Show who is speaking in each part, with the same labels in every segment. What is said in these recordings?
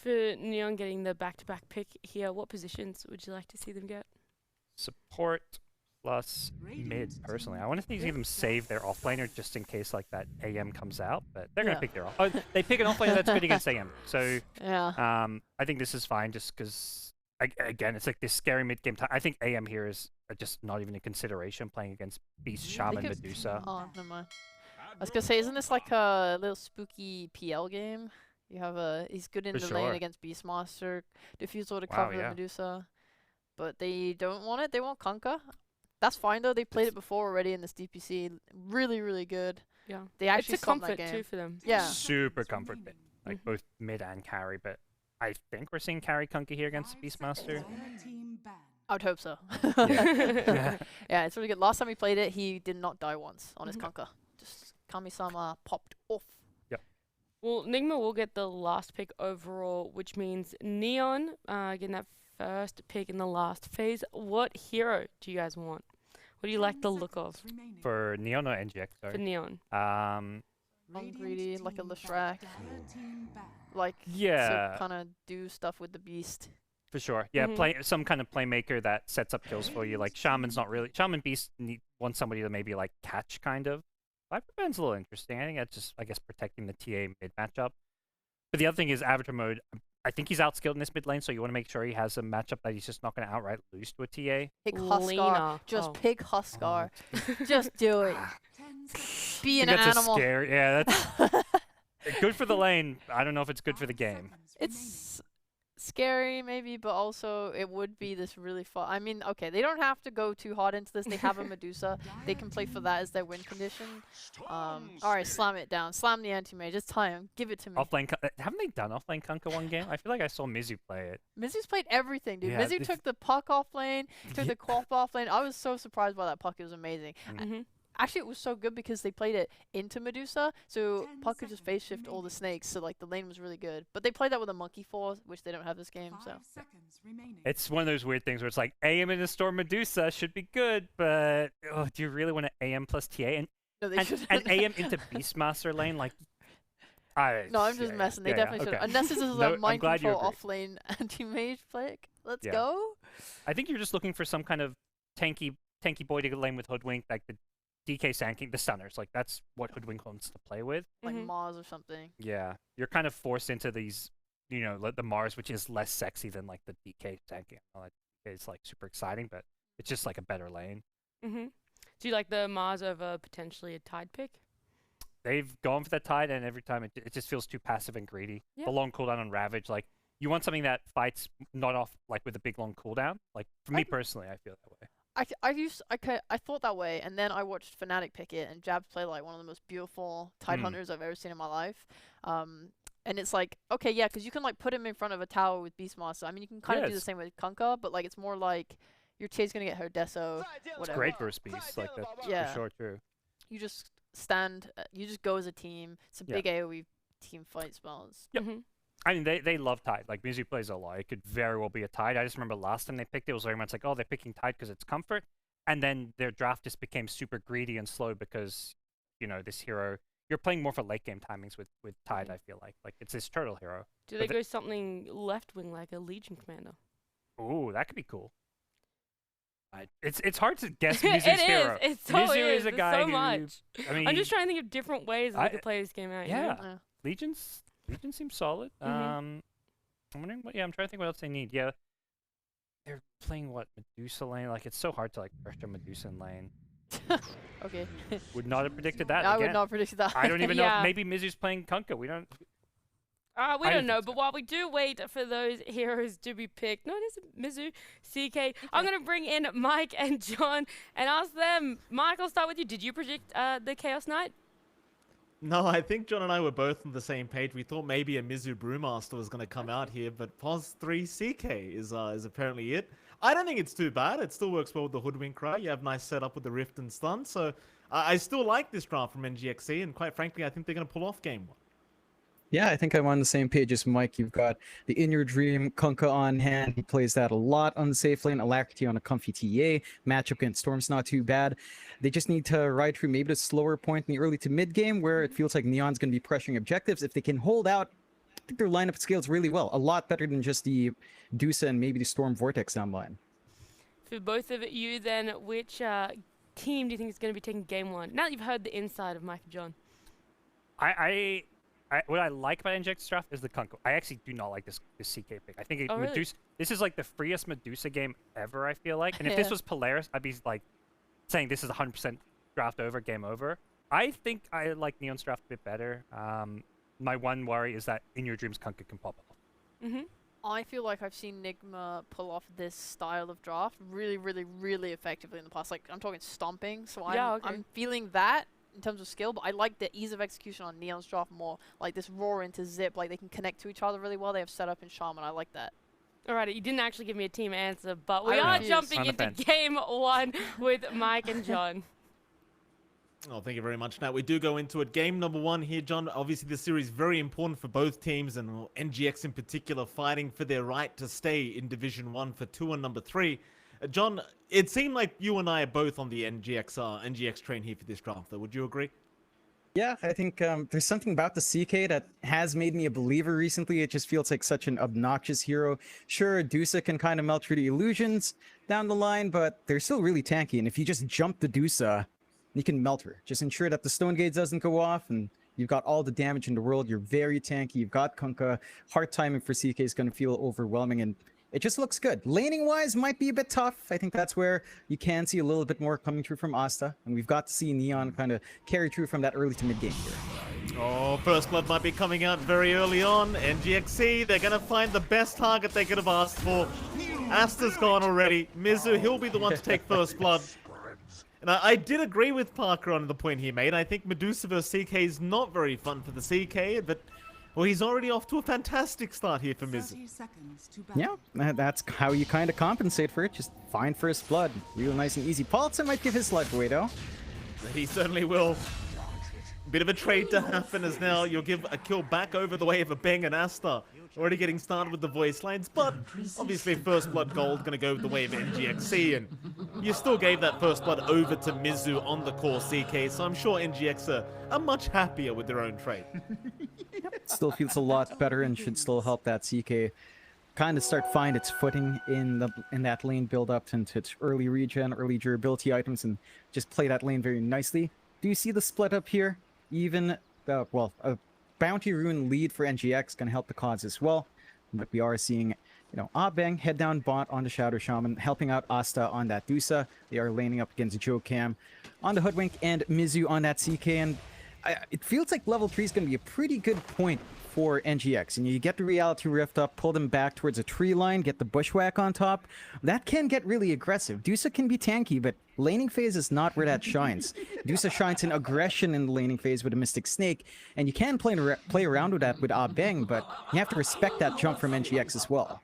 Speaker 1: For Neon getting the back-to-back pick here, what positions would you like to see them get?
Speaker 2: Support plus mid, personally. I want to see them save their offlaner just in case like that AM comes out, but they're going to pick their off. Oh, they pick an offlaner that's good against AM. So I think this is fine just because, again, it's like this scary mid-game time. I think AM here is just not even a consideration playing against Beast, Shaman, Medusa.
Speaker 3: Oh, never mind. I was going to say, isn't this like a little spooky PL game? You have he's good in the lane against Beastmaster, Diffusal to cover Medusa. But they don't want it, they want Kunkka. That's fine though, they played it before already in this DPC. Really, really good.
Speaker 1: Yeah.
Speaker 3: They actually
Speaker 1: it's a comfort too for them.
Speaker 3: Yeah.
Speaker 2: Super comfort mid. Like both mid and carry, but I think we're seeing carry Kunkka here against Beastmaster.
Speaker 3: I would hope so.
Speaker 2: Yeah.
Speaker 3: Yeah, it's really good. Last time we played it, he did not die once on his Kunkka. Just Kami-sama popped off.
Speaker 2: Yep.
Speaker 1: Well, Nigma will get the last pick overall, which means Neon getting that first pick in the last phase. What hero do you guys want? What do you like the look of?
Speaker 2: For Neon or NGX? Sorry.
Speaker 1: For Neon.
Speaker 3: Greedy, like a Leshrac. Like,
Speaker 2: yeah.
Speaker 3: to kind of do stuff with the beast.
Speaker 2: For sure. Yeah, play some kind of playmaker that sets up kills for you. Like Shaman's not really... Shaman Beast want somebody to maybe like catch, kind of. Viper Band's a little interesting. I think that's just, I guess, protecting the TA mid matchup. But the other thing is Avatar mode. I think he's outskilled in this mid lane, so you want to make sure he has a matchup that he's just not going to outright lose to a TA.
Speaker 3: Pick Huskar. Just pick Huskar. Just do it. Be an animal.
Speaker 2: Scary. Yeah, that's good for the lane. I don't know if it's good for the game.
Speaker 3: It's scary maybe, but also it would be this really fun. I mean, okay, they don't have to go too hard into this. They have a Medusa. They can play for that as their win condition. Alright, slam it down. Slam the anti-mage. Just tie him. Give it to me.
Speaker 2: Offlane, haven't they done offlane Kunkka one game? I feel like I saw Mizu play it.
Speaker 3: Mizu's played everything, dude.
Speaker 2: Yeah,
Speaker 3: Mizu took the puck off lane, took the Quaff off lane. I was so surprised by that puck. It was amazing. Actually, it was so good because they played it into Medusa, so Puck could just phase shift all the snakes, so like the lane was really good. But they played that with a Monkey Force, which they don't have this game, so.
Speaker 2: It's one of those weird things where it's like, AM in a Storm Medusa should be good, but do you really want to AM plus TA? And,
Speaker 3: no,
Speaker 2: and AM into Beastmaster lane? Like,
Speaker 3: no, I'm just messing. They definitely should. Unless this is a mind control off-lane anti-mage pick. Let's go.
Speaker 2: I think you're just looking for some kind of tanky boy to get lane with Hoodwink, like the DK Sand King, the stunners. Like, that's what Hoodwink wants to play with.
Speaker 3: Like Mars or something.
Speaker 2: Yeah. You're kind of forced into these, you know, the Mars, which is less sexy than, like, the DK Sand King. It's, like, super exciting, but it's just, like, a better lane.
Speaker 1: Do you like the Mars over potentially a Tide pick?
Speaker 2: They've gone for that Tide, and every time it just feels too passive and greedy.
Speaker 1: Yep.
Speaker 2: The long cooldown on Ravage, like, you want something that fights not off, like, with a big long cooldown. Like, for me personally, I feel that way.
Speaker 3: I thought that way, and then I watched Fnatic pick it, and Jabs play like one of the most beautiful Tide Hunters I've ever seen in my life. And it's like, okay, yeah, because you can like put him in front of a tower with Beastmaster. I mean, you can kind of do the same with Kunkka, but like it's more like your TA's gonna get her Deso, whatever.
Speaker 2: It's great versus Beast, like that's for sure true.
Speaker 3: You just stand, you just go as a team. It's a big AoE team fight spells.
Speaker 2: Yep. I mean, they love Tide. Like, Mizu plays a lot. It could very well be a Tide. I just remember last time they picked it, was very much like, oh, they're picking Tide because it's comfort. And then their draft just became super greedy and slow because, you know, this hero... You're playing more for late game timings with Tide, I feel like. Like, it's this turtle hero.
Speaker 1: Do they go something left wing like a Legion commander?
Speaker 2: Ooh, that could be cool. It's hard to guess Mizu's hero.
Speaker 1: Mizu
Speaker 2: is a guy
Speaker 1: so much.
Speaker 2: I mean,
Speaker 1: I'm just trying to think of different ways that we could play this game out.
Speaker 2: Yeah.
Speaker 1: You know?
Speaker 2: Legion seems solid. I'm wondering what. Yeah, I'm trying to think what else they need. Yeah, they're playing what, Medusa lane. Like, it's so hard to like pressure Medusa in lane.
Speaker 3: Okay.
Speaker 2: Would not have predicted that.
Speaker 3: I would not have predicted that.
Speaker 2: I don't even know. If maybe Mizu's playing Kunkka. We don't.
Speaker 1: We don't know, but while we do wait for those heroes to be picked, no, it isn't Mizu, CK. I'm going to bring in Mike and John and ask them. Mike, I'll start with you. Did you predict the Chaos Knight?
Speaker 4: No, I think John and I were both on the same page. We thought maybe a Mizu Brewmaster was going to come out here, but POS 3 CK is apparently it. I don't think it's too bad. It still works well with the Hoodwink Cry. You have nice setup with the Rift and Stun, so I still like this draft from NGX.SEA, and quite frankly, I think they're going to pull off game 1.
Speaker 5: Yeah, I think I'm on the same page as Mike. You've got the In Your Dream Kunkka on hand. He plays that a lot on the safe lane. Alacrity on a comfy TA. Matchup against Storm's not too bad. They just need to ride through maybe the slower point in the early to mid game where it feels like Neon's going to be pressuring objectives. If they can hold out think their lineup scales really well. A lot better than just the DPC and maybe the Storm Vortex down the line.
Speaker 1: For both of you then, which team do you think is going to be taking game 1? Now that you've heard the inside of Mike and John.
Speaker 2: What I like about NGX draft is the Kunko. I actually do not like this CK pick. I think
Speaker 1: really?
Speaker 2: This is like the freest Medusa game ever, I feel like. And if this was Polaris, I'd be like saying this is 100% draft over, game over. I think I like Neon's draft a bit better. My one worry is that In Your Dreams Kunko can pop off.
Speaker 3: I feel like I've seen Nigma pull off this style of draft really, really, really effectively in the past. Like, I'm talking stomping, so I'm feeling that in terms of skill, but I like the ease of execution on Neon's draft more. Like this roar into zip, like they can connect to each other really well. They have setup in Shaman. I like that.
Speaker 1: Alrighty, you didn't actually give me a team answer, but we are jumping into game 1 with Mike and John.
Speaker 4: Oh, thank you very much. Now, we do go into it. Game number 1 here, John. Obviously, this series is very important for both teams, and NGX in particular fighting for their right to stay in Division 1 for 2 and number 3. John, it seemed like you and I are both on the NGX train here for this draft, though. Would you agree?
Speaker 5: Yeah, I think there's something about the CK that has made me a believer recently. It just feels like such an obnoxious hero. Sure, DPC can kind of melt through the illusions down the line, but they're still really tanky. And if you just jump the DPC, you can melt her. Just ensure that the Stone Gate doesn't go off, and you've got all the damage in the world. You're very tanky. You've got Kunkka. Hard timing for CK is going to feel overwhelming, and it just looks good. Laning-wise might be a bit tough. I think that's where you can see a little bit more coming through from Asta. And we've got to see Neon kind of carry through from that early to mid-game here.
Speaker 4: Oh, First Blood might be coming out very early on. NGX.SEA, they're going to find the best target they could have asked for. Asta's gone already. Mizu, he'll be the one to take First Blood. And I did agree with Parker on the point he made. I think Medusa vs CK is not very fun for the CK, but... well, he's already off to a fantastic start here for Miz.
Speaker 5: Yeah, that's how you kind of compensate for it. Just find First Blood. Real nice and easy. Paulson might give his life away, though.
Speaker 4: He certainly will. Bit of a trade to happen as now you'll give a kill back over the way of a Bang and Asta. Already getting started with the voice lines, but obviously First Blood Gold going to go the way of NGX.SEA, and you still gave that First Blood over to Mizu on the core CK, so I'm sure NGX are much happier with their own trade.
Speaker 5: Still feels a lot better and should still help that CK kind of start find its footing in that lane build up into its early regen, early durability items, and just play that lane very nicely. Do you see the split up here? Even, well, a Bounty Rune lead for NGX can help the cause as well. But we are seeing, you know, Abeng head down bot on the Shadow Shaman, helping out Asta on that DPC. They are laning up against Joe Cam on the Hoodwink and Mizu on that CK. And it feels like level 3 is going to be a pretty good point for NGX. And you get the Reality Rift up, pull them back towards a tree line, get the Bushwhack on top. That can get really aggressive. DPC can be tanky, but laning phase is not where that shines. DPC shines in aggression in the laning phase with a Mystic Snake, and you can play around with that with Abeng, but you have to respect that jump from NGX as well.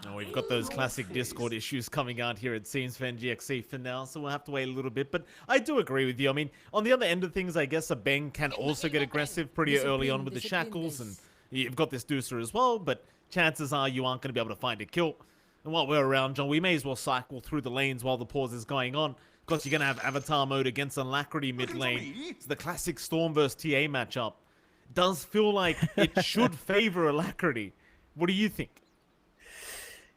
Speaker 4: Oh, we've got those classic Discord issues coming out here, it seems, for NGX.SEA for now, so we'll have to wait a little bit. But I do agree with you. I mean, on the other end of things, I guess a Beng can also get aggressive pretty early on with the shackles, and you've got this DPC as well, but chances are you aren't going to be able to find a kill. And while we're around, John, we may as well cycle through the lanes while the pause is going on, because you're going to have Avatar mode against Alacrity mid lane. So the classic Storm vs TA matchup does feel like it should favor Alacrity. What do you think?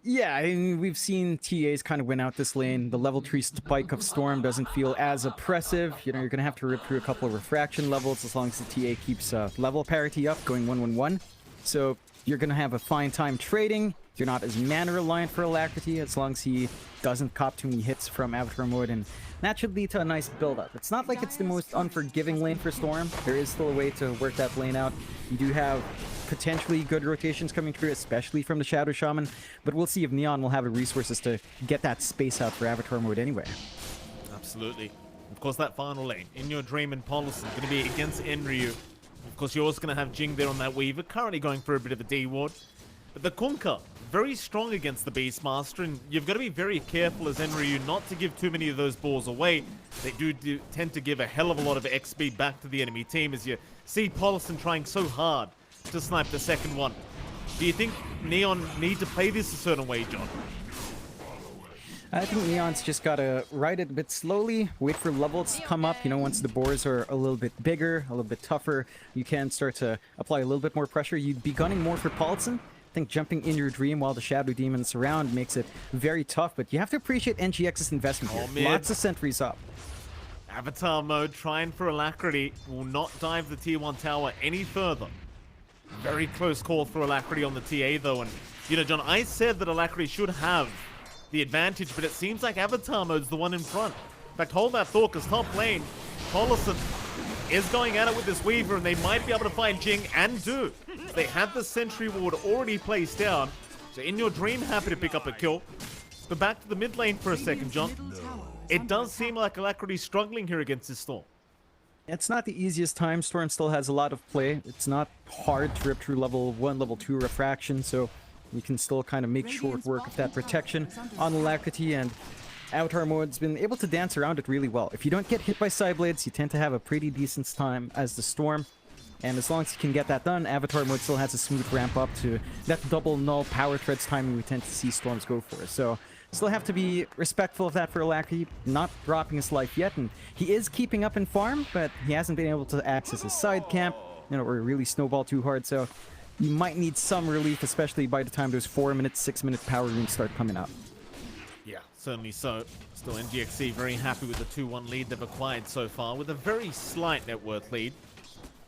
Speaker 5: Yeah, I mean, we've seen TAs kind of win out this lane. The level 3 spike of Storm doesn't feel as oppressive. You know, you're going to have to rip through a couple of refraction levels as long as the TA keeps level parity up, going 1-1-1. So you're going to have a fine time trading. You're not as mana reliant for Alacrity as long as he doesn't cop too many hits from Avatar mode, and that should lead to a nice build-up. It's not like it's the most unforgiving lane for Storm. There is still a way to work that lane out. You do have potentially good rotations coming through, especially from the Shadow Shaman, but we'll see if Neon will have the resources to get that space out for Avatar mode anyway.
Speaker 4: Absolutely. Of course, that final lane, In Your Dream and Paulson, going to be against Enryu. Of course, you're also going to have Jing there on that Weaver, currently going for a bit of a D-ward. But the Kunkka, very strong against the Beastmaster, and you've got to be very careful as Enryu not to give too many of those balls away. They do tend to give a hell of a lot of XP back to the enemy team, as you see Paulson trying so hard to snipe the second one. Do you think Neon need to play this a certain way, John?
Speaker 5: I think Neon's just gotta ride it a bit slowly, wait for levels to come up. You know, once the boars are a little bit bigger, a little bit tougher, you can start to apply a little bit more pressure. You'd be gunning more for Paulson. I think jumping in your dream while the Shadow Demon's around makes it very tough, but you have to appreciate NGX's investment here. Lots of sentries up.
Speaker 4: Avatar mode trying for Alacrity will not dive the tier 1 tower any further. Very close call for Alacrity on the TA though, and you know, John, I said that Alacrity should have the advantage, but it seems like Avatar mode's the one in front. In fact, hold that thought, because top lane, Paulson is going at it with this Weaver, and they might be able to find Jing and do. They have the Sentry Ward already placed down, so in your dream, happy to pick up a kill. But back to the mid lane for a second, John. It does seem like Alacrity's struggling here against this Storm.
Speaker 5: It's not the easiest time. Storm still has a lot of play. It's not hard to rip through level 1, level 2 refraction, so you can still kind of make short work of that protection on Alacrity, and Avatar mode's been able to dance around it really well. If you don't get hit by Psyblades, you tend to have a pretty decent time as the Storm. And as long as you can get that done, Avatar mode still has a smooth ramp up to that double null power threads timing we tend to see Storms go for. So still have to be respectful of that for Alacrity, not dropping his life yet. And he is keeping up in farm, but he hasn't been able to access his side camp, you know, or really snowball too hard. So you might need some relief, especially by the time those 4-minute, 6-minute power runes start coming up.
Speaker 4: Yeah, certainly so. Still, NGX.SEA very happy with the 2-1 lead they've acquired so far, with a very slight net worth lead.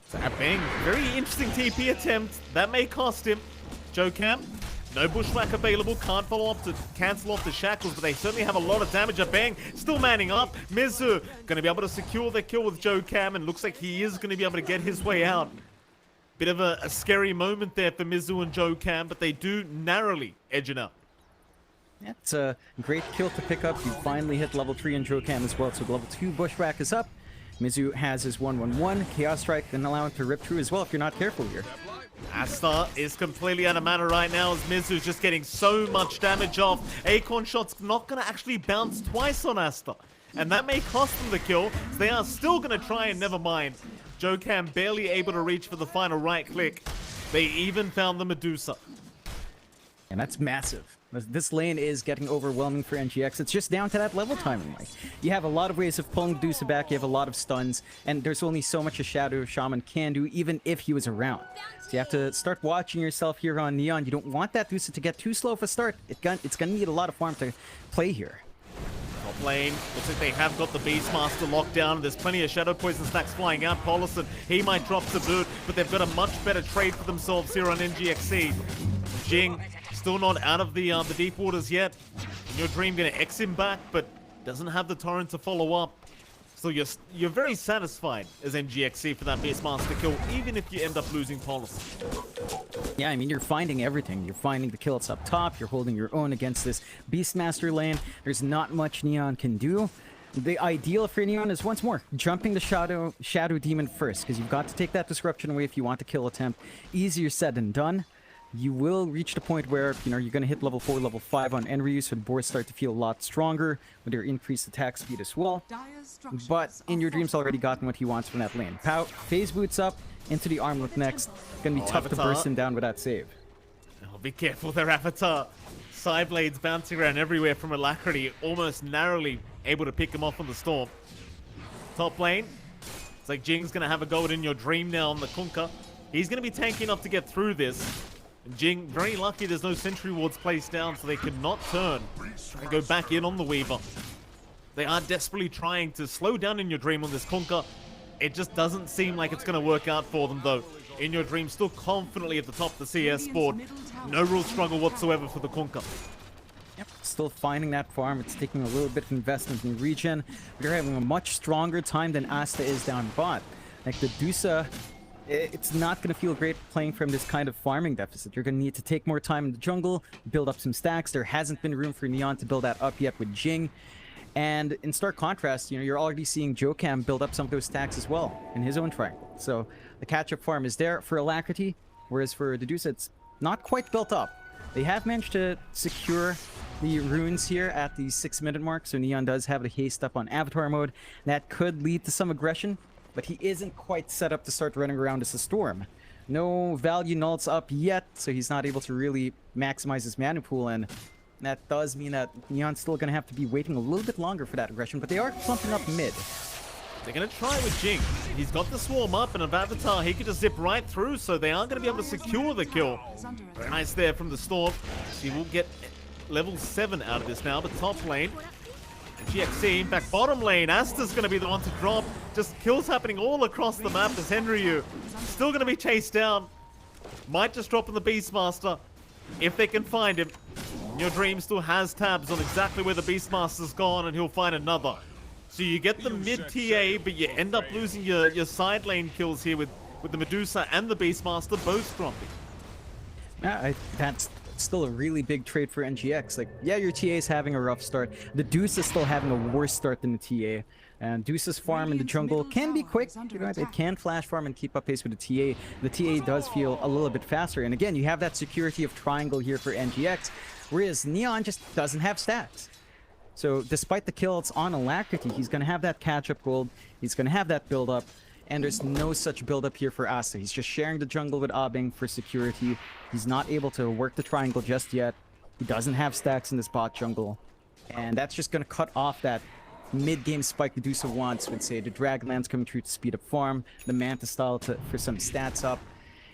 Speaker 4: So Bang, very interesting TP attempt. That may cost him. JoeCam, no bushwhack available, can't follow up to cancel off the shackles, but they certainly have a lot of damage. Bang, still manning up. Mizu going to be able to secure the kill with JoeCam, and looks like he is going to be able to get his way out. Bit of a scary moment there for Mizu and JoeCam, but they do narrowly edge it up.
Speaker 5: Yeah, it's a great kill to pick up. You finally hit level 3 in JoeCam as well, so level 2 bushwhack is up. Mizu has his 1-1-1. Chaos Strike can allow him to rip through as well if you're not careful here.
Speaker 4: Asta is completely out of mana right now as Mizu's just getting so much damage off. Acorn Shot's not going to actually bounce twice on Asta, and that may cost them the kill. So they are still going to try and never mind. JoeCam barely able to reach for the final right click. They even found the Medusa.
Speaker 5: And that's massive. This lane is getting overwhelming for NGX. It's just down to that level timing. Like, you have a lot of ways of pulling Medusa back, you have a lot of stuns, and there's only so much a Shadow Shaman can do, even if he was around. So you have to start watching yourself here on Neon. You don't want that Medusa to get too slow of a start. It's gonna need a lot of farm to play here.
Speaker 4: Top lane, looks like they have got the Beastmaster locked down. There's plenty of Shadow Poison stacks flying out. Paulson, he might drop the boot, but they've got a much better trade for themselves here on NGX.SEA. Jing, still not out of the deep waters yet. In your dream, gonna X him back, but doesn't have the torrent to follow up. So you're very satisfied as NGX.SEA for that Beastmaster kill, even if you end up losing Paulson.
Speaker 5: Yeah, I mean, you're finding everything. You're finding the kills up top. You're holding your own against this Beastmaster lane. There's not much Neon can do. The ideal for Neon is, once more, jumping the Shadow Demon first, because you've got to take that disruption away if you want the kill attempt. Easier said than done. You will reach the point where, you know, you're going to hit level 4, level 5 on Enryu, so the boards start to feel a lot stronger with their increased attack speed as well. But In Your Dream's already gotten what he wants from that lane. Phase boots up into the armlet next. Gonna be tough to burst him down with that save.
Speaker 4: Oh, be careful there, Avatar. Sideblades bouncing around everywhere from Alacrity, almost narrowly able to pick him off on the Storm. Top lane, it's like Jing's gonna have a go at In Your Dream now on the Kunkka. He's gonna be tanky enough to get through this. And Jing, very lucky there's no sentry wards placed down, so they cannot turn and go back in on the Weaver. They are desperately trying to slow down In Your Dream on this Kunkka. It just doesn't seem like it's going to work out for them, though. In Your Dream still confidently at the top of the CS board. No real struggle whatsoever for the Kunkka.
Speaker 5: Yep, still finding that farm. It's taking a little bit of investment in regen. You're having a much stronger time than Asta is down bot. Like the Dusa, it's not going to feel great playing from this kind of farming deficit. You're going to need to take more time in the jungle, build up some stacks. There hasn't been room for Neon to build that up yet with Jing. And in stark contrast, you know, you're already seeing JoeCam build up some of those stacks as well in his own triangle. So the catch-up farm is there for Alacrity, whereas for the Dedusa, it's not quite built up. They have managed to secure the runes here at the 6-minute mark, so Neon does have the haste up on Avatar mode. That could lead to some aggression, but he isn't quite set up to start running around as a Storm. No value nulls up yet, so he's not able to really maximize his mana pool, and And that does mean that Neon's still going to have to be waiting a little bit longer for that aggression, but they are clumping up mid.
Speaker 4: They're going to try with Jing. He's got the swarm up, and if Avatar, he could just zip right through, so they aren't going to be able to secure the kill. Very nice there from the Storm. She will get level 7 out of this now, but top lane, NGX.SEA, in fact, bottom lane, Asta's going to be the one to drop. Just kills happening all across the map as Henryu still going to be chased down. Might just drop on the Beastmaster if they can find him. Your Dream still has tabs on exactly where the Beastmaster's gone, and he'll find another. So you get the mid TA, but you end up losing your side lane kills here with the Medusa and the Beastmaster both dropping.
Speaker 5: Yeah, that's still a really big trade for NGX. Like, yeah, your TA is having a rough start. The Deuce is still having a worse start than the TA. And Deuce's farm in the jungle can be quick. You know, it can flash farm and keep up pace with the TA. The TA does feel a little bit faster. And again, you have that security of triangle here for NGX, whereas Neon just doesn't have stats. So despite the kills on Alacrity, he's going to have that catch-up gold. He's going to have that build-up. And there's no such build-up here for Asta. He's just sharing the jungle with Abing for security. He's not able to work the triangle just yet. He doesn't have stacks in this bot jungle. And that's just going to cut off that mid-game spike Medusa wants with, say, the Dragonlance coming through to speed up farm, the Manta style for some stats up.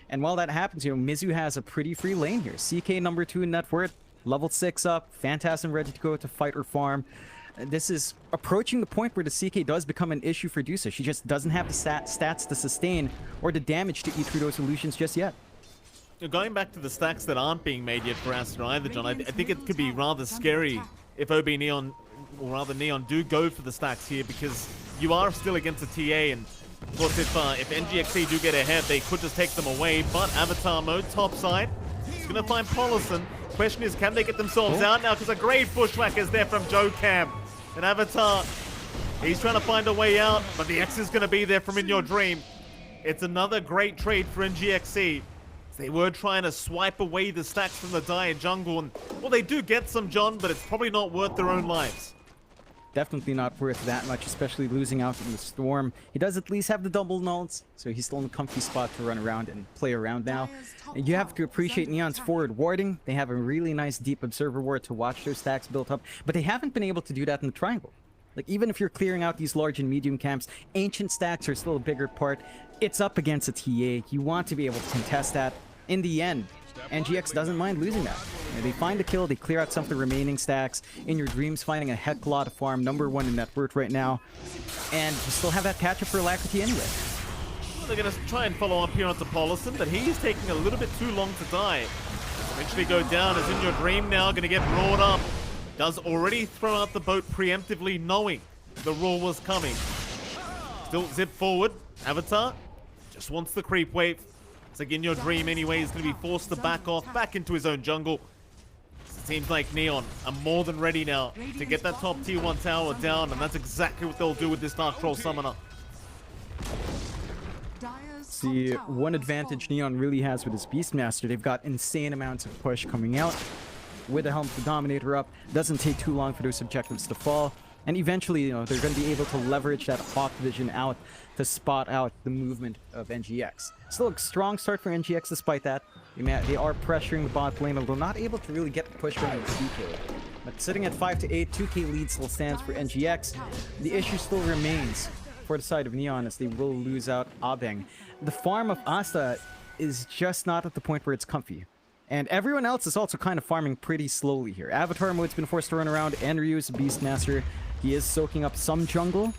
Speaker 5: And while that happens, you know, Mizu has a pretty free lane here. CK number 2 in net worth. Level 6 up, Phantasm ready to go to fight or farm. This is approaching the point where the CK does become an issue for Dusa. She just doesn't have the stats to sustain or the damage to eat through those illusions just yet.
Speaker 4: Going back to the stacks that aren't being made yet for Asta either, John, I think it could be rather scary if OB Neon, or rather Neon, do go for the stacks here, because you are still against a TA, and of course if NGX.SEA do get ahead, they could just take them away. But Avatar mode, top side, he's going to find Polison. Question is, can they get themselves out now? Because a great bushwhack is there from JoeCam. And Avatar, he's trying to find a way out, but the X is going to be there from In Your Dream. It's another great trade for NGX.SEA. They were trying to swipe away the stacks from the Dire jungle, and well, they do get some, John, but it's probably not worth their own lives.
Speaker 5: Definitely not worth that much, especially losing out in the Storm. He does at least have the double nulls, so he's still in a comfy spot to run around and play around now. And you have to appreciate Neon's forward warding. They have a really nice deep observer ward to watch their stacks built up, but they haven't been able to do that in the triangle. Like, even if you're clearing out these large and medium camps, ancient stacks are still a bigger part. It's up against a TA. You want to be able to contest that. In the end, NGX doesn't mind losing that. You know, they find a kill, they clear out some of the remaining stacks. In Your Dreams finding a heck lot of farm, number 1 in net worth right now. And you still have that catch-up for Alacrity anyway.
Speaker 4: Well, they're going to try and follow up here onto Polison, but he's taking a little bit too long to die. Eventually go down as In Your Dream now going to get roared up. Does already throw out the boat preemptively, knowing the roar was coming. Still zip forward. Avatar just wants the creep wave. It's like In Your Dream anyway, he's going to be forced to back off, back into his own jungle. It seems like Neon are more than ready now to get that top tier 1 tower down, and that's exactly what they'll do with this Dark Troll Summoner.
Speaker 5: The one advantage Neon really has with his Beastmaster, they've got insane amounts of push coming out. With the Helm of the Dominator up, doesn't take too long for those objectives to fall. And eventually, you know, they're going to be able to leverage that Hawk Vision out to spot out the movement of NGX. Still a strong start for NGX despite that. They are pressuring the bot lane, although not able to really get the push going with 2K. But sitting at 5-8, 2K lead still stands for NGX. The issue still remains for the side of Neon as they will lose out Abeng. The farm of Asta is just not at the point where it's comfy. And everyone else is also kind of farming pretty slowly here. Avatar mode's been forced to run around. Enryu is a Beastmaster. He is soaking up some jungle,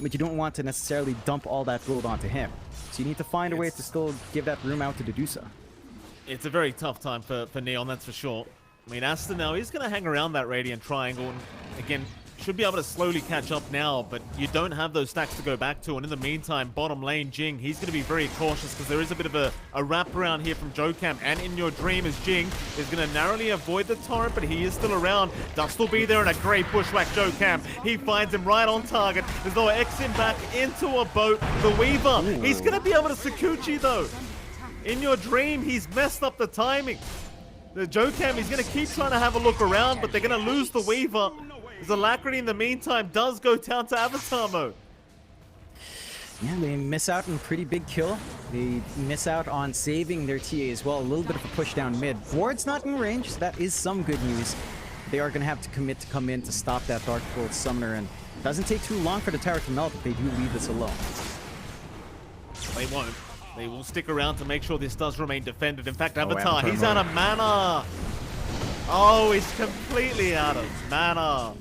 Speaker 5: but you don't want to necessarily dump all that gold onto him. So you need to find a way to still give that room out to Dedusa.
Speaker 4: It's a very tough time for Neon, that's for sure. I mean, Asta now, he's going to hang around that Radiant Triangle, and again, should be able to slowly catch up now, but you don't have those stacks to go back to. And in the meantime, bottom lane, Jing, he's going to be very cautious because there is a bit of a wraparound here from JoeCam. And In Your Dream as Jing is going to narrowly avoid the torrent, but he is still around. Dust will be there in a great bushwhack, JoeCam. He finds him right on target. There's no X him back into a boat. The Weaver, he's going to be able to Sakuchi though. In Your Dream, he's messed up the timing. The JoeCam, he's going to keep trying to have a look around, but they're going to lose the Weaver. The Alacrity in the meantime does go down to Avatar mode.
Speaker 5: Yeah, they miss out on a pretty big kill. They miss out on saving their TA as well. A little bit of a push down mid. Ward's not in range, so that is some good news. they are going to have to commit to come in to stop that Dark World Summoner, and it doesn't take too long for the tower to melt if they do leave this alone.
Speaker 4: They won't. They will stick around to make sure this does remain defended. In fact, Avatar, he's out of mana. Oh, he's completely out of mana.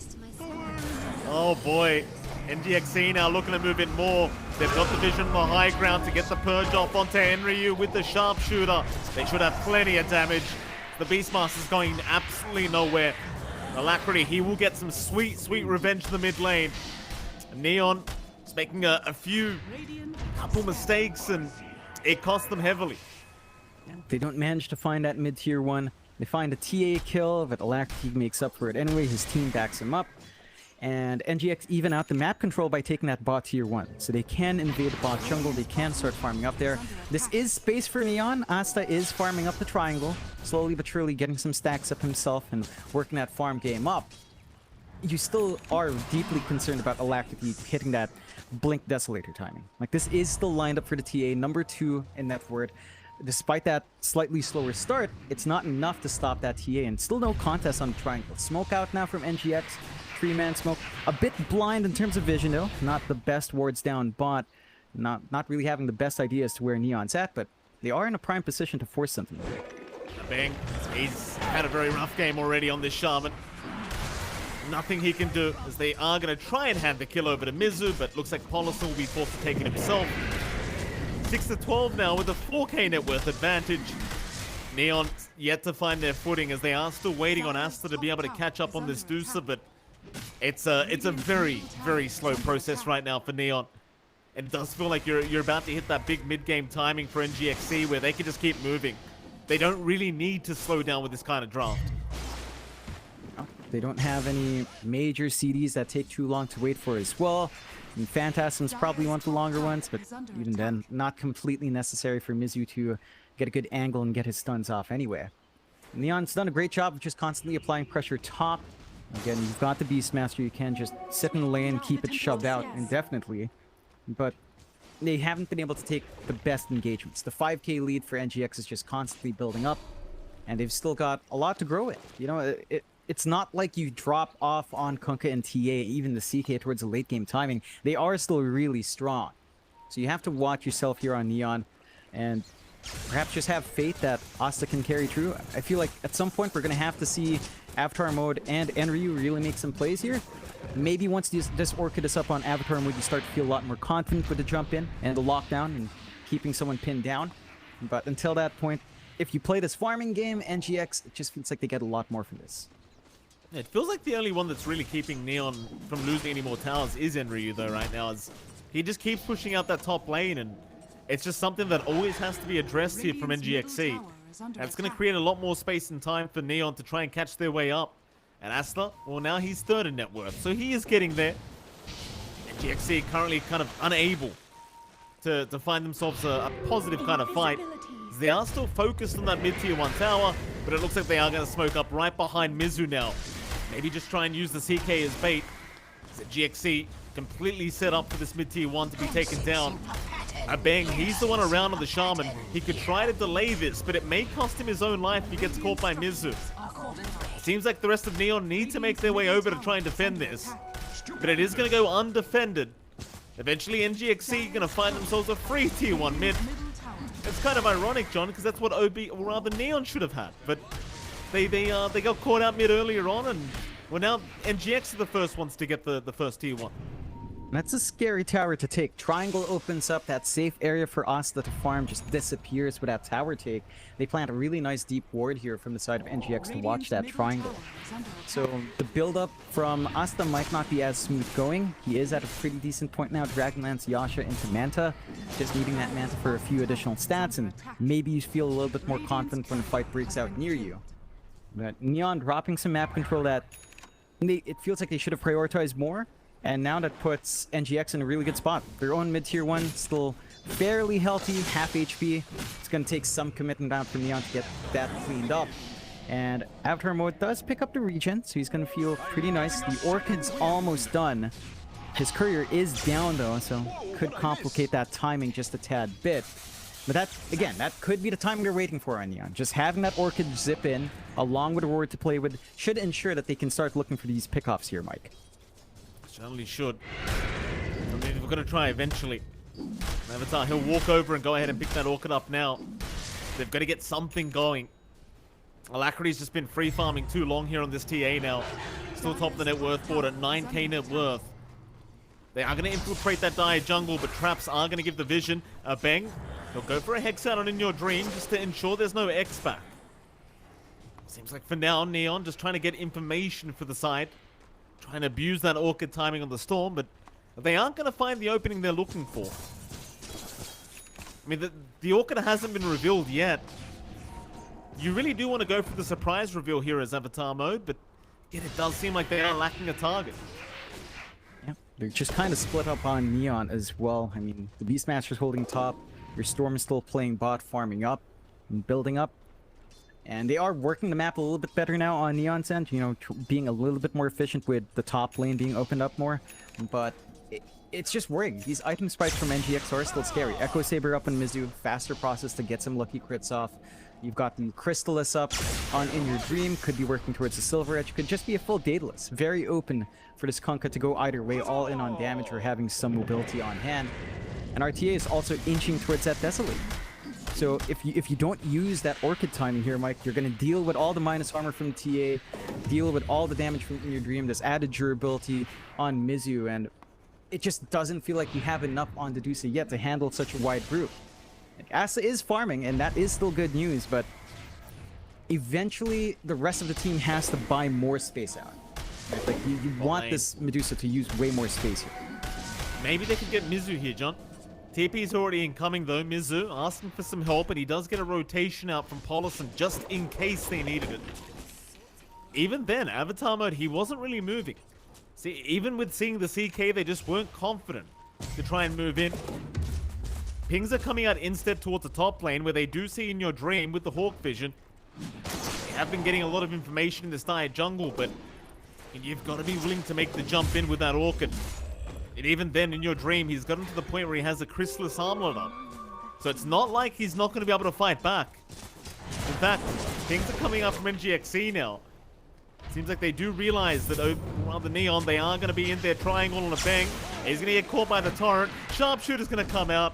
Speaker 4: Oh boy. NGX.SEA now looking to move in more. They've got the vision on the high ground to get the purge off onto Enryu with the sharpshooter. They should have plenty of damage. The Beastmaster's going absolutely nowhere. Alacrity, he will get some sweet, sweet revenge in the mid lane. Neon is making a couple mistakes, and it cost them heavily.
Speaker 5: They don't manage to find that mid-tier 1. They find a TA kill, but Alacrity makes up for it anyway. His team backs him up. And NGX even out the map control by taking that bot tier 1. So they can invade the bot jungle, they can start farming up there. This is space for Neon. Asta is farming up the triangle, slowly but surely getting some stacks up himself and working that farm game up. You still are deeply concerned about Alacrity hitting that Blink Desolator timing. Like, this is still lined up for the TA, number 2 in that word. Despite that slightly slower start, it's not enough to stop that TA, and still no contest on the triangle. Smoke out now from NGX. 3-man smoke. A bit blind in terms of vision though. Not the best wards down bot. Not really having the best idea as to where Neon's at, but they are in a prime position to force something.
Speaker 4: Bang. He's had a very rough game already on this Shaman. Nothing he can do, as they are going to try and hand the kill over to Mizu, but looks like Polison will be forced to take it himself. 6-12 now with a 4k net worth advantage. Neon yet to find their footing, as they are still waiting on Asta to be able to catch up on this Dusa, but it's a very, very slow process right now for Neon. It does feel like you're about to hit that big mid-game timing for NGX.SEA where they can just keep moving. They don't really need to slow down with this kind of draft.
Speaker 5: They don't have any major CDs that take too long to wait for as well. And Phantasm's probably one of the longer ones, but even then, not completely necessary for Mizu to get a good angle and get his stuns off anyway. Neon's done a great job of just constantly applying pressure top. Again, you've got the Beastmaster, you can just sit in the lane, keep it shoved out indefinitely. But they haven't been able to take the best engagements. The 5k lead for NGX is just constantly building up, and they've still got a lot to grow in. You know, it's not like you drop off on Kunkka and TA, even the CK towards the late game timing. They are still really strong. So you have to watch yourself here on Neon, and perhaps just have faith that Asta can carry through. I feel like at some point we're going to have to see Avatar mode and Enryu really make some plays here. Maybe once this Orchid is up on Avatar mode, you start to feel a lot more confident with the jump in and the lockdown and keeping someone pinned down. But until that point, if you play this farming game, NGX, it just feels like they get a lot more from this.
Speaker 4: It feels like the only one that's really keeping Neon from losing any more towers is Enryu though right now. As he just keeps pushing out that top lane, and it's just something that always has to be addressed here from NGX.SEA. And it's going to create a lot more space and time for Neon to try and catch their way up. And Asta, well, now he's third in net worth, so he is getting there. NGX.SEA currently kind of unable to find themselves a positive kind of fight. They are still focused on that mid-tier 1 tower, but it looks like they are going to smoke up right behind Mizu now. Maybe just try and use the CK as bait. NGX.SEA completely set up for this mid-tier 1 to be taken down. Bang, he's the one around on the Shaman. He could try to delay this, but it may cost him his own life if he gets caught by Mizu. Seems like the rest of Neon need to make their way over to try and defend this, but it is going to go undefended. Eventually, NGX.SEA going to find themselves a free tier 1 mid. It's kind of ironic, John, because that's what OB, or rather Neon, should have had. But they got caught out mid earlier on, and well, now NGX are the first ones to get the first tier 1.
Speaker 5: That's a scary tower to take. Triangle opens up, that safe area for Asta to farm just disappears with that tower take. They plant a really nice deep ward here from the side of NGX to watch that triangle. So the build-up from Asta might not be as smooth going. He is at a pretty decent point now. Dragonlance Yasha into Manta. Just needing that Manta for a few additional stats, and maybe you feel a little bit more confident when the fight breaks out near you. But Neon dropping some map control that it feels like they should have prioritized more. And now that puts NGX in a really good spot. Their own mid-tier 1 still fairly healthy, half HP. It's going to take some commitment out from Neon to get that cleaned up. And Avatar mode does pick up the regen, so he's going to feel pretty nice. The Orchid's almost done. His courier is down though, so could complicate that timing just a tad bit. But that, again, that could be the timing they're waiting for on Neon. Just having that Orchid zip in, along with Aurora to play with, should ensure that they can start looking for these pickoffs here, Mike.
Speaker 4: Certainly should. I mean, we're going to try eventually. Avatar, he'll walk over and go ahead and pick that Orchid up now. They've got to get something going. Alacrity's just been free farming too long here on this TA now. Still top of the net worth board at 9k net worth. They are going to infiltrate that dire jungle, but traps are going to give the vision a bang. They'll go for a hex out on In Your Dream just to ensure there's no X back. Seems like for now, Neon just trying to get information for the side. Trying to abuse that Orchid timing on the Storm, but they aren't going to find the opening they're looking for. I mean, the Orchid hasn't been revealed yet. You really do want to go for the surprise reveal here as Avatar mode, but yet it does seem like they are lacking a target.
Speaker 5: Yeah, they're just kind of split up on Neon as well. I mean, the Beastmaster's holding top. Your Storm is still playing bot, farming up and building up. And they are working the map a little bit better now on Neon's end, you know, being a little bit more efficient with the top lane being opened up more. But it's just worrying. These item spikes from NGX are still scary. Echo Saber up in Mizu, faster process to get some lucky crits off. You've got the Crystallis up on In Your Dream, could be working towards the Silver Edge, could just be a full Daedalus. Very open for this Kunkka to go either way, all in on damage or having some mobility on hand. And RTA is also inching towards that Desolate. So if you don't use that Orchid timing here, Mike, you're going to deal with all the minus armor from TA, deal with all the damage from In Your Dream, this added durability on Mizu, and it just doesn't feel like you have enough on DPC yet to handle such a wide group. Like, ASA is farming, and that is still good news, but eventually the rest of the team has to buy more space out. Right? Like, you want this Medusa to use way more space here.
Speaker 4: Maybe they could get Mizu here, John. TP is already incoming though. Mizu asking for some help, and he does get a rotation out from Polison just in case they needed it. Even then, Avatar mode, he wasn't really moving. See, even with seeing the CK, they just weren't confident to try and move in. Pings are coming out instead towards the top lane, where they do see In Your Dream with the Hawk Vision. They have been getting a lot of information in this dire jungle, but you've got to be willing to make the jump in with that Orchid. And even then, In Your Dream, he's gotten to the point where he has a Chrysalis armlet up. So it's not like he's not going to be able to fight back. In fact, things are coming up from NGX.SEA now. Seems like they do realize that around the Neon, they are going to be in there triangle on a bang. He's going to get caught by the torrent. Sharpshooter's going to come out.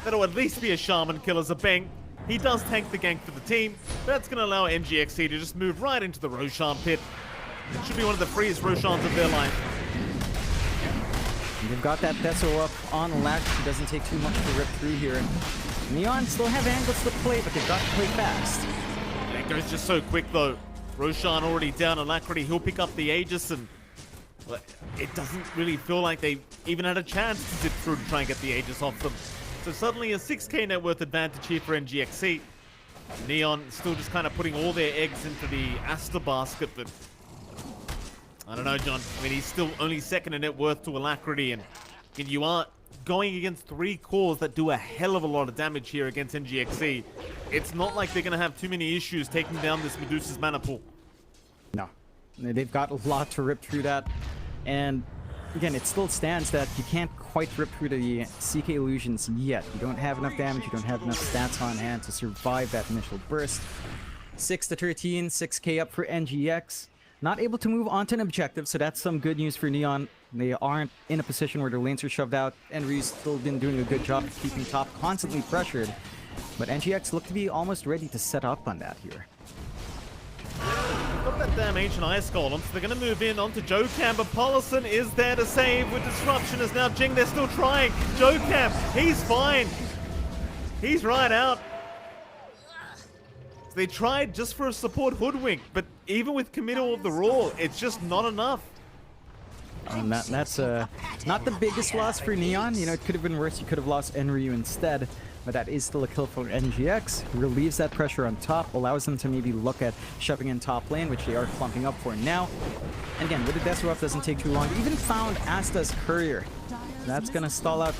Speaker 4: That'll at least be a Shaman kill as a bang. He does tank the gank for the team. That's going to allow NGX.SEA to just move right into the Roshan pit. It should be one of the freest Roshans of their life.
Speaker 5: They've got that Deso up on latch. It doesn't take too much to rip through here. Neon still have angles to play, but they've got to play fast.
Speaker 4: It goes just so quick though. Roshan already down. Alacrity, he'll pick up the Aegis, and well, it doesn't really feel like they even had a chance to zip through to try and get the Aegis off them. So suddenly a 6k net worth advantage here for NGX.SEA. Neon still just kind of putting all their eggs into the Asta basket, but I don't know, John. I mean, he's still only second in net worth to Alacrity, and you are going against 3 cores that do a hell of a lot of damage here against NGX.SEA. It's not like they're going to have too many issues taking down this Medusa's mana pool.
Speaker 5: No. They've got a lot to rip through that. And again, it still stands that you can't quite rip through the CK illusions yet. You don't have enough damage, you don't have enough stats on hand to survive that initial burst. 6 to 13, 6k up for NGX. Not able to move onto an objective, so that's some good news for Neon. They aren't in a position where their lanes are shoved out. Enry's still been doing a good job of keeping top constantly pressured. But NGX look to be almost ready to set up on that here.
Speaker 4: Got that damn Ancient Ice Golem, so they're going to move in onto Jokam, but Polison is there to save with Disruption as now Jing, they're still trying. Jokam, he's fine. He's right out. So they tried just for a support Hoodwink, but even with Committal of the Raw, it's just not enough.
Speaker 5: And that's not the biggest loss for Neon. You know, it could have been worse. You could have lost Enryu instead. But that is still a kill for NGX. Relieves that pressure on top. Allows them to maybe look at shoving in top lane, which they are clumping up for now. And again, with the Death Ruff, doesn't take too long. Even found Asta's Courier. That's going to stall out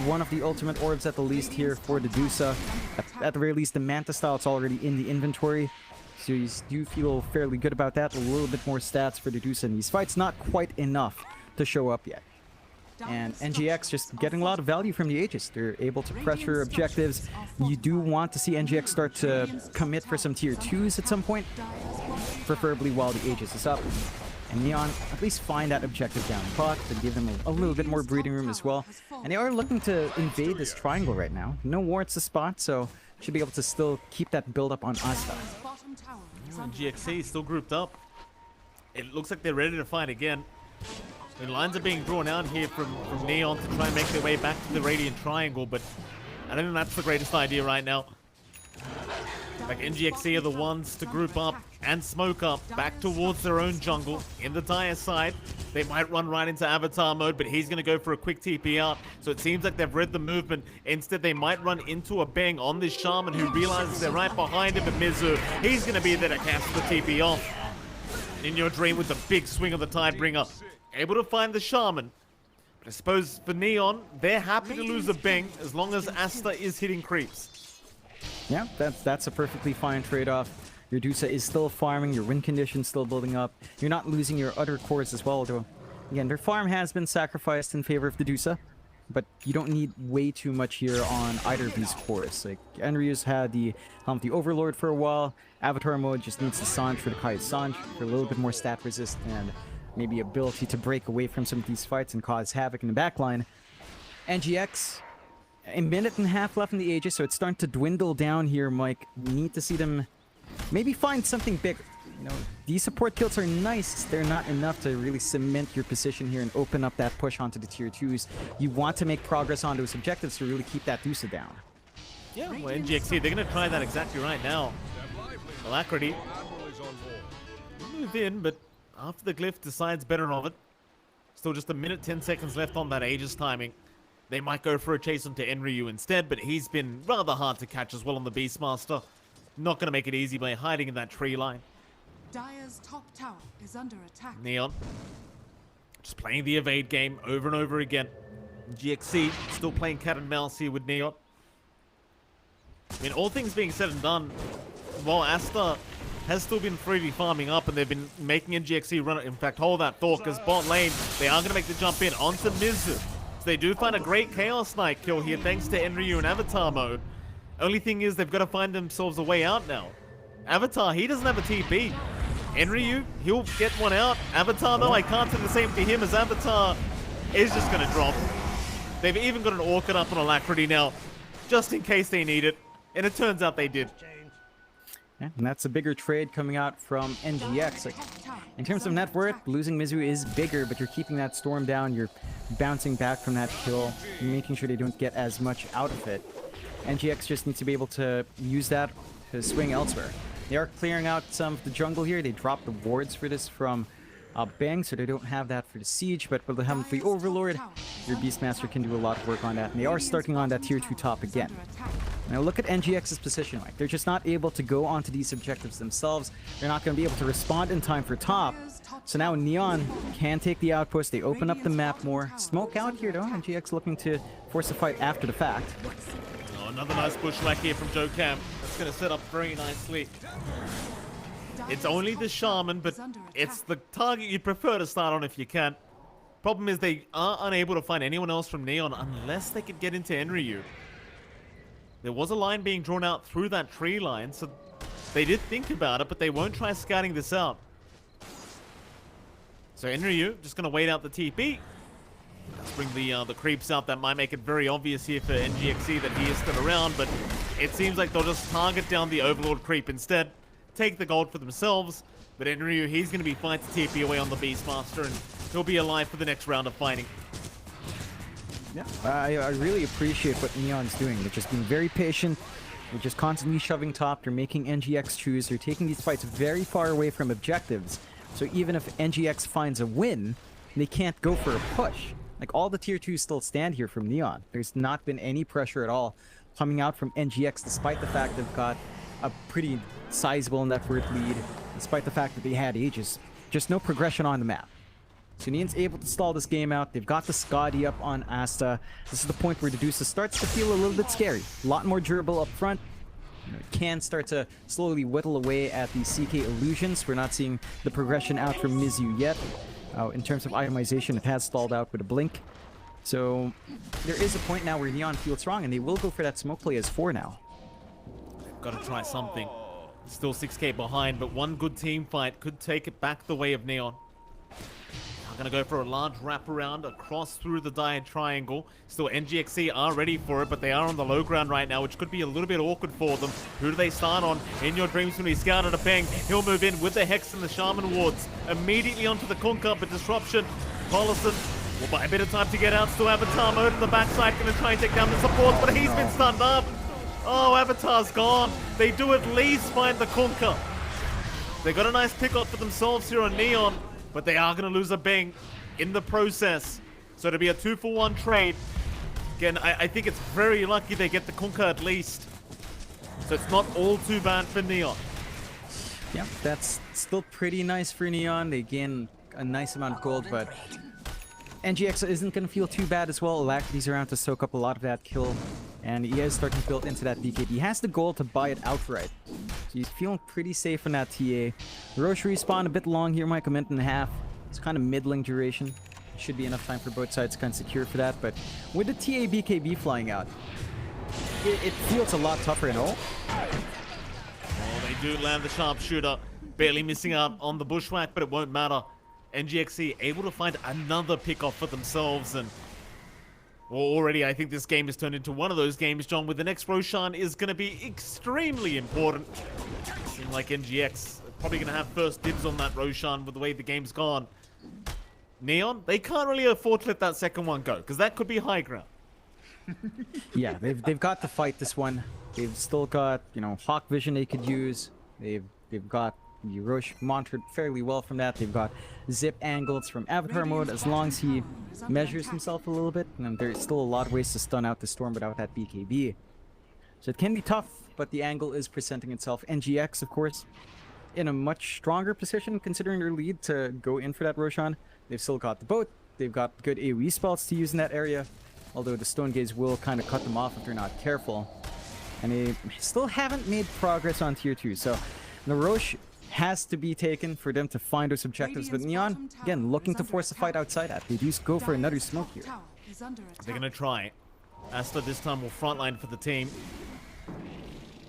Speaker 5: one of the ultimate orbs at the least here for the Dusa. At the very least, the Manta style, it's already in the inventory. So you do feel fairly good about that. A little bit more stats for the Dusa in these fights. Not quite enough to show up yet. And NGX just getting a lot of value from the Aegis. They're able to pressure objectives. You do want to see NGX start to commit for some tier 2s at some point, preferably while the Aegis is up. And Neon at least find that objective down bot and give them a little bit more breathing room as well. And they are looking to invade this triangle right now. No wards to spot, so should be able to still keep that build up on Asta.
Speaker 4: NGX.SEA still grouped up. It looks like they're ready to fight again. The lines are being drawn out here from Neon to try and make their way back to the Radiant Triangle, but I don't think that's the greatest idea right now. Like NGX.SEA are the ones to group up and smoke up back towards their own jungle in the Dire side. They might run right into Avatar mode, but he's going to go for a quick TP out. So it seems like they've read the movement. Instead, they might run into a bang on this Shaman who realizes they're right behind him. And Mizu, he's going to be there to cast the TP off. In your dream with the big swing of the Tidebringer. Able to find the Shaman. But I suppose for Neon, they're happy to lose a bang as long as Asta is hitting creeps.
Speaker 5: Yeah, that's a perfectly fine trade-off. Your DPC is still farming, your win condition's still building up. You're not losing your other cores as well, though. Again, their farm has been sacrificed in favor of the DPC, but you don't need way too much here on either of these cores. Like, Enryu's had the Overlord for a while. Avatar mode just needs the Sanj for the Kai Sanj for a little bit more stat resist and maybe ability to break away from some of these fights and cause havoc in the backline. NGX, a minute and a half left in the Aegis, so it's starting to dwindle down here, Mike. We need to see them maybe find something bigger. You know, these support kills are nice. They're not enough to really cement your position here and open up that push onto the tier 2s. You want to make progress on those objectives to really keep that DPC down.
Speaker 4: Yeah, well, NGX.SEA, they're going to try that exactly right now. Alacrity move in, but after the glyph decides better of it. Still just a minute, 10 seconds left on that Aegis timing. They might go for a chase onto Enryu instead, but he's been rather hard to catch as well on the Beastmaster. Not going to make it easy by hiding in that tree line.
Speaker 6: Dire's top tower is under attack.
Speaker 4: Neon just playing the evade game over and over again. NGX.SEA still playing cat and mouse here with Neon. I mean, all things being said and done, while Asta has still been freely farming up and they've been making NGX.SEA run it. In fact, hold that thought, because bot lane, they are going to make the jump in onto Mizu. So they do find a great Chaos Knight kill here thanks to Enryu and Avatar mode. Only thing is they've got to find themselves a way out now. Avatar, he doesn't have a TP. Enryu, he'll get one out. Avatar, though, I can't say the same to him as Avatar is just going to drop. They've even got an Orchid up on Alacrity now, just in case they need it. And it turns out they did.
Speaker 5: Yeah, and that's a bigger trade coming out from NGX. Like, in terms of net worth, losing Mizu is bigger, but you're keeping that storm down. You're bouncing back from that kill, making sure they don't get as much out of it. NGX just needs to be able to use that to swing elsewhere. They are clearing out some of the jungle here. They dropped the wards for this from Bang, so they don't have that for the siege, but with the Heavenly Overlord, your Beastmaster can do a lot of work on that, and they are starting on that tier 2 top again. Now look at NGX's position, like they're just not able to go onto these objectives themselves. They're not going to be able to respond in time for top. So now Neon can take the outpost. They open up the map more. Smoke out here though. NGX looking to force a fight after the fact.
Speaker 4: Oh, another nice bushwhack here from Joe Cam. That's going to set up very nicely. It's only the Shaman, but it's the target you prefer to start on if you can. Problem is they are unable to find anyone else from Neon unless they could get into Enryu. There was a line being drawn out through that tree line, so they did think about it, but they won't try scouting this out. So Enryu just going to wait out the TP. Let's bring the creeps out. That might make it very obvious here for NGX.SEA that he is still around, but it seems like they'll just target down the Overlord creep instead. Take the gold for themselves, but Enryu, he's going to be fine to TP away on the Beastmaster, and he'll be alive for the next round of fighting.
Speaker 5: Yeah, I really appreciate what Neon's doing. They're just being very patient. They're just constantly shoving top. They're making NGX choose. They're taking these fights very far away from objectives. So even if NGX finds a win, they can't go for a push. Like, all the tier 2s still stand here from Neon. There's not been any pressure at all coming out from NGX, despite the fact they've got a pretty sizable net worth lead, despite the fact that they had Aegis. Just no progression on the map. So Neon's able to stall this game out. They've got the Skadi up on Asta. This is the point where the DPC starts to feel a little bit scary. A lot more durable up front. You know, it can start to slowly whittle away at the CK illusions. We're not seeing the progression out from Mizu yet. In terms of itemization, it has stalled out with a blink. So there is a point now where Neon feels strong, and they will go for that smoke play as 4 now.
Speaker 4: Got to try something. Still 6k behind, but one good team fight could take it back the way of Neon. Now gonna go for a large wraparound across through the Dire Triangle. Still NGX.SEA are ready for it, but they are on the low ground right now, which could be a little bit awkward for them. Who do they start on? In Your Dreams, when he scouted a ping, he'll move in with the Hex and the Shaman wards. Immediately onto the Kunkka, but disruption. Collison will buy a bit of time to get out. Still Avatar mode in the backside, gonna try and take down the supports, but he's been stunned up. Oh, Avatar's gone. They do at least find the Kunkka. They got a nice pick-up for themselves here on Neon, but they are going to lose a Bing in the process. So it'll be a 2-for-1 trade. Again, I think it's very lucky they get the Kunkka at least. So it's not all too bad for Neon.
Speaker 5: Yeah, that's still pretty nice for Neon. They gain a nice amount of gold, but NGX isn't going to feel too bad as well. Alacrity's around to soak up a lot of that kill. And he is starting to build into that BKB. He has the goal to buy it outright. So he's feeling pretty safe in that TA. Roche respawn a bit long here, Mike, a minute and a half. It's kind of middling duration. Should be enough time for both sides to kind of secure for that. But with the TA BKB flying out, it feels a lot tougher and all.
Speaker 4: Oh, they do land the sharpshooter. Barely missing out on the bushwhack, but it won't matter. NGX.SEA able to find another pick-off for themselves, and well, already I think this game has turned into one of those games, John, where the next Roshan is going to be extremely important. Seems like NGX probably going to have first dibs on that Roshan with the way the game's gone. Neon, they can't really afford to let that second one go, because that could be high ground.
Speaker 5: Yeah, they've got to fight this one. They've still got, you know, Hawk Vision they could use. They've got the Roche monitored fairly well from that. They've got zip angles from Avatar mode as long as he measures himself a little bit. And there's still a lot of ways to stun out the Storm without that BKB. So it can be tough, but the angle is presenting itself. NGX, of course, in a much stronger position considering their lead to go in for that Roshan. They've still got the boat. They've got good AoE spells to use in that area. Although the Stone Gaze will kind of cut them off if they're not careful. And they still haven't made progress on tier 2. So the Roche has to be taken for them to find those objectives. But Neon, again, looking to force the fight outside that. They do go for another smoke here.
Speaker 4: They're going to try. Asta this time will frontline for the team.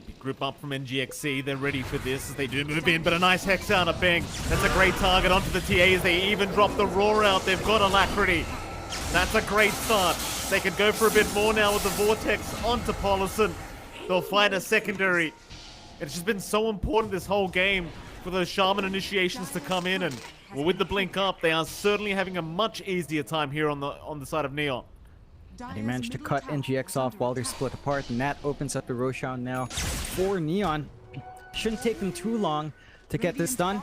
Speaker 4: Big group up from NGX.SEA. They're ready for this as they do move in. But a nice Hex out of Bing. That's a great target onto the TAs. They even drop the Roar out. They've got Alacrity. That's a great start. They could go for a bit more now with the Vortex onto Polison. They'll find a secondary. It's just been so important this whole game for those Shaman initiations to come in, and well, with the blink up, they are certainly having a much easier time here on the side of Neon.
Speaker 5: They managed to cut NGX off while they're split apart, and that opens up the Roshan now for Neon. Shouldn't take them too long to get this done,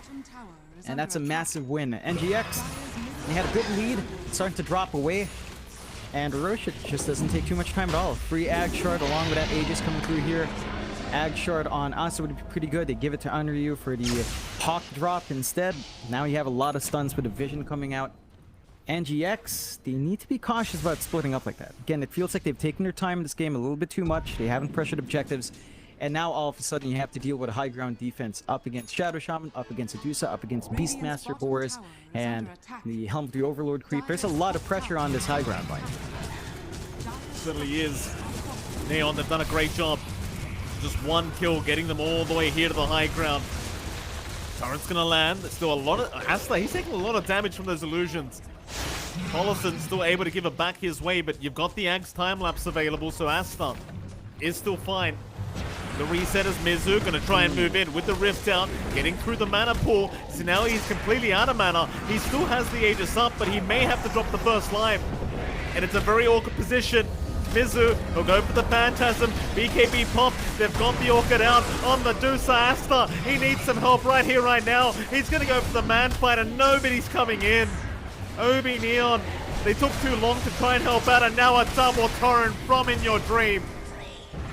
Speaker 5: and that's a massive win. NGX, they had a good lead, starting to drop away, and Roche just doesn't take too much time at all. Free Ag Shard along with that Aegis coming through here. Ag Shard on Asa would be pretty good. They give it to Unryu for the Hawk drop instead. Now you have a lot of stuns with the Vision coming out. NGX, they need to be cautious about splitting up like that. Again, it feels like they've taken their time in this game a little bit too much. They haven't pressured objectives. And now all of a sudden you have to deal with a high ground defense up against Shadow Shaman, up against Adusa, up against Beastmaster Boars, and the Helm of the Overlord creep. There's a lot of pressure on this high ground line.
Speaker 4: Certainly is. Neon, they've done a great job. Just one kill, getting them all the way here to the high ground. Torrent's gonna land. There's still a lot of... Asta, he's taking a lot of damage from those illusions. Pollison's still able to give it back his way, but you've got the Ag's time-lapse available, so Asta is still fine. The reset is Mizu, gonna try and move in with the Rift out, getting through the mana pool. So now he's completely out of mana. He still has the Aegis up, but he may have to drop the first life. And it's a very awkward position. Mizu will go for the Phantasm. BKB pop. They've got the Orchid out on the Medusa. Asta, he needs some help right here, right now. He's going to go for the man fight, and nobody's coming in. Obi Neon, they took too long to try and help out, and now a double Torrent from In Your Dream.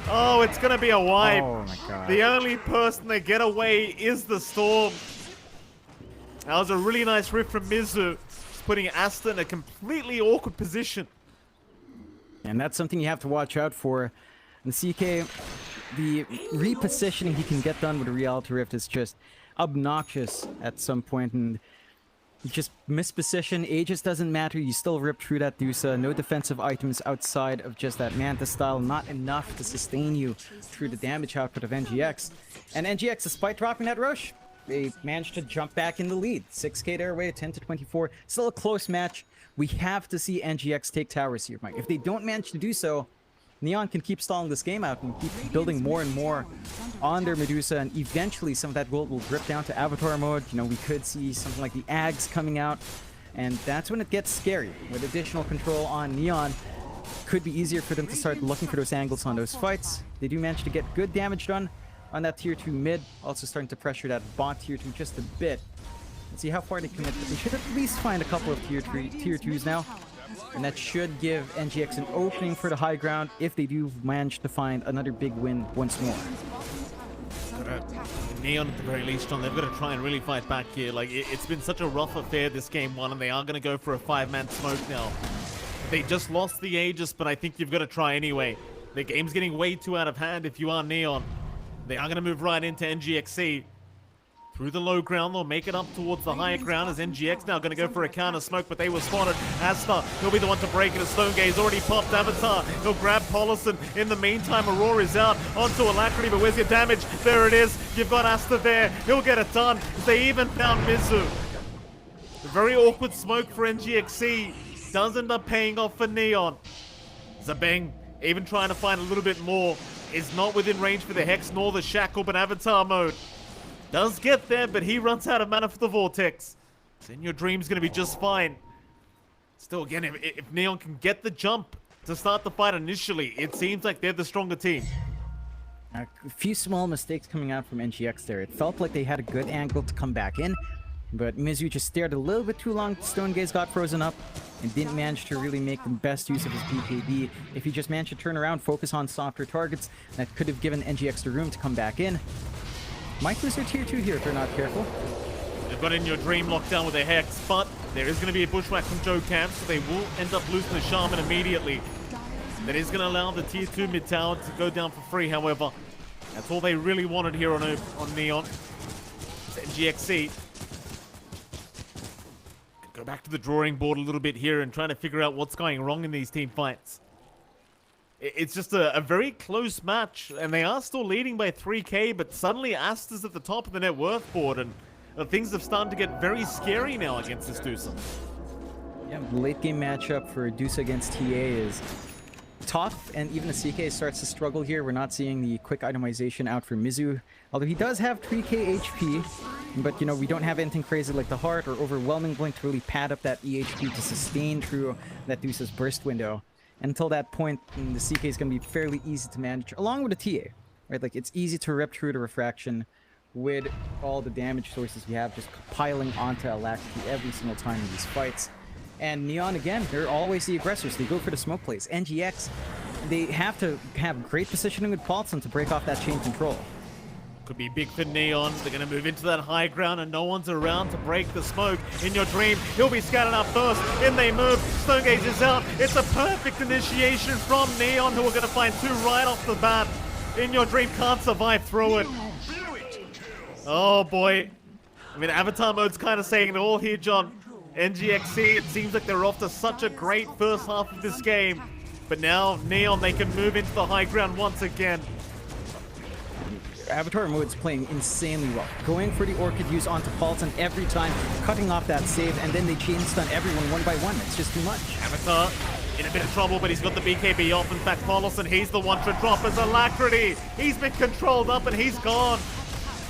Speaker 4: Oh, it's going to be a wipe.
Speaker 5: Oh my god.
Speaker 4: The only person they get away is the Storm. That was a really nice riff from Mizu, putting Asta in a completely awkward position.
Speaker 5: And that's something you have to watch out for. And CK, the repositioning he can get done with the Reality Rift is just obnoxious at some point. And You just misposition. Aegis doesn't matter. You still rip through that Dusa. No defensive items outside of just that Manta style. Not enough to sustain you through the damage output of NGX. And NGX, despite dropping that rush, they managed to jump back in the lead. 6k their way, 10-24. Still a close match. We have to see NGX take towers here, Mike. If they don't manage to do so, Neon can keep stalling this game out and keep building more and more on their Medusa, and eventually some of that gold will drip down to Avatar mode. You know, we could see something like the Ags coming out, and that's when it gets scary. With additional control on Neon, could be easier for them to start looking for those angles on those fights. They do manage to get good damage done on that tier 2 mid, also starting to pressure that bot tier 2 just a bit. Let's see how far they commit. They should at least find a couple of tier 2s now. And that should give NGX an opening for the high ground if they do manage to find another big win once more.
Speaker 4: Neon at the very least, John, they've got to try and really fight back here. Like, it's been such a rough affair this game 1, and they are going to go for a 5-man smoke now. They just lost the Aegis, but I think you've got to try anyway. The game's getting way too out of hand if you are Neon. They are going to move right into NGX.SEA. Through the low ground, they'll make it up towards the higher ground as NGX now going to go for a counter smoke, but they were spotted. Asta, he'll be the one to break it as Stonegaze already popped Avatar. He'll grab Polison. In the meantime, Aurora is out onto Alacrity, but where's your damage? There it is. You've got Asta there. He'll get it done. They even found Mizu. A very awkward smoke for NGX.SEA. Does end up paying off for Neon. Zabeng, even trying to find a little bit more, is not within range for the Hex nor the Shackle, but Avatar mode does get there, but he runs out of mana for the Vortex. So In Your Dream's going to be just fine. Still, again, if Neon can get the jump to start the fight initially, it seems like they're the stronger team.
Speaker 5: A few small mistakes coming out from NGX there. It felt like they had a good angle to come back in, but Mizu just stared a little bit too long. Stonegaze got frozen up and didn't manage to really make the best use of his BKB. If he just managed to turn around, focus on softer targets, that could have given NGX the room to come back in. Might lose their tier 2 here if they're not careful.
Speaker 4: They've got In Your Dream locked down with a Hex, but there is going to be a bushwhack from Joe Camp, so they will end up losing the Shaman immediately. That is going to allow the tier 2 mid tower to go down for free, however. That's all they really wanted here on Neon. It's NGX.SEA. Go back to the drawing board a little bit here and trying to figure out what's going wrong in these team fights. It's just a very close match, and they are still leading by 3k, but suddenly Asta's at the top of the net worth board, and things have started to get very scary now against this Dusa.
Speaker 5: Yeah, late game matchup for Dusa against TA is tough, and even the CK starts to struggle here. We're not seeing the quick itemization out for Mizu, although he does have 3k HP, but you know, we don't have anything crazy like the Heart or Overwhelming Blink to really pad up that EHP to sustain through that Dusa's burst window. Until that point, the CK is going to be fairly easy to manage, along with the TA, right? Like, it's easy to rip through the refraction with all the damage sources we have just piling onto Alacrity every single time in these fights. And Neon, again, they're always the aggressors. They go for the smoke plays. NGX, they have to have great positioning with Paulson to break off that chain control.
Speaker 4: Could be big for Neon. They're going to move into that high ground and no one's around to break the smoke. In Your Dream, he'll be scattered up first. In they move. Stonegaze is out. It's a perfect initiation from Neon, who are going to find 2 right off the bat. In Your Dream can't survive through it. Oh boy. I mean, Avatar mode's kind of saying it all here, John. NGX.SEA, it seems like they're off to such a great first half of this game. But now, Neon, they can move into the high ground once again.
Speaker 5: Avatar mode's playing insanely well. Going for the Orchid use onto Paulson every time, cutting off that save, and then they chain stun everyone one by one. It's just too much.
Speaker 4: Avatar in a bit of trouble, but he's got the BKB off. In fact, Paulson, he's the one to drop as Alacrity. He's been controlled up and he's gone.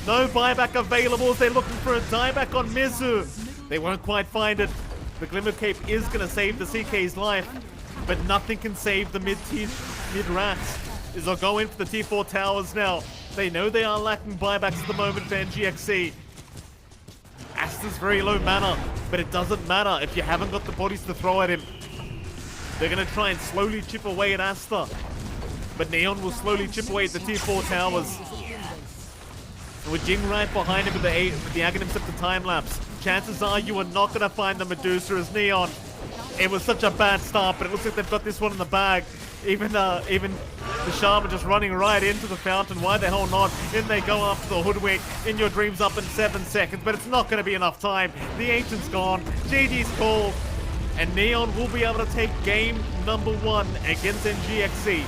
Speaker 4: No buyback available. They're looking for a dieback on Mizu. They won't quite find it. The Glimmer Cape is going to save the CK's life, but nothing can save the mid-rats. They'll go in for the T4 towers now. They know they are lacking buybacks at the moment for NGX.SEA. Asta's very low mana, but it doesn't matter if you haven't got the bodies to throw at him. They're going to try and slowly chip away at Asta, but Neon will slowly chip away at the T4 towers. And with Jing right behind him with the Aghanim Scepter time-lapse, chances are you are not going to find the Medusa as Neon. It was such a bad start, but it looks like they've got this one in the bag. Even The Shaman just running right into the fountain. Why the hell not? In they go after the Hoodwink. In Your Dreams up in 7 seconds, but it's not going to be enough time. The Ancient's gone. GG's called. And Neon will be able to take game number 1 against NGX.SEA.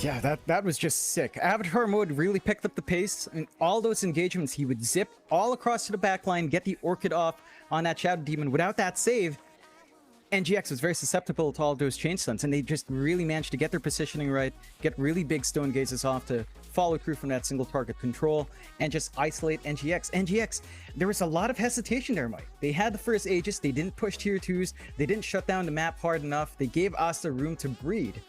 Speaker 5: Yeah, that was just sick. Avatar mode really picked up the pace. In all those engagements, he would zip all across to the backline, get the Orchid off on that Shadow Demon. Without that save, NGX was very susceptible to all those chain stuns, and they just really managed to get their positioning right, get really big stone gazes off to follow through from that single target control, and just isolate NGX. NGX, there was a lot of hesitation there, Mike. They had the first Aegis, they didn't push tier 2s, they didn't shut down the map hard enough, they gave Asta room to breed.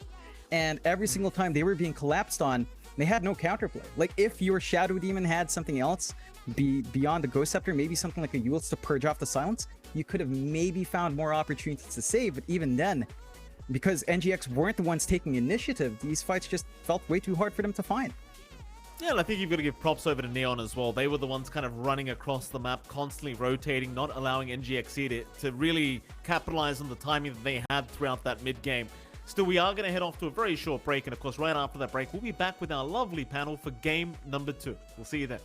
Speaker 5: And every single time they were being collapsed on, they had no counterplay. Like, if your Shadow Demon had something else beyond the Ghost Scepter, maybe something like a Eul's to purge off the silence, you could have maybe found more opportunities to save. But even then, because NGX weren't the ones taking initiative, these fights just felt way too hard for them to find.
Speaker 4: Yeah, and I think you've got to give props over to Neon as well. They were the ones kind of running across the map, constantly rotating, not allowing NGX.SEA to really capitalize on the timing that they had throughout that mid-game. Still, we are going to head off to a very short break, and of course, right after that break, we'll be back with our lovely panel for game number 2. We'll see you then.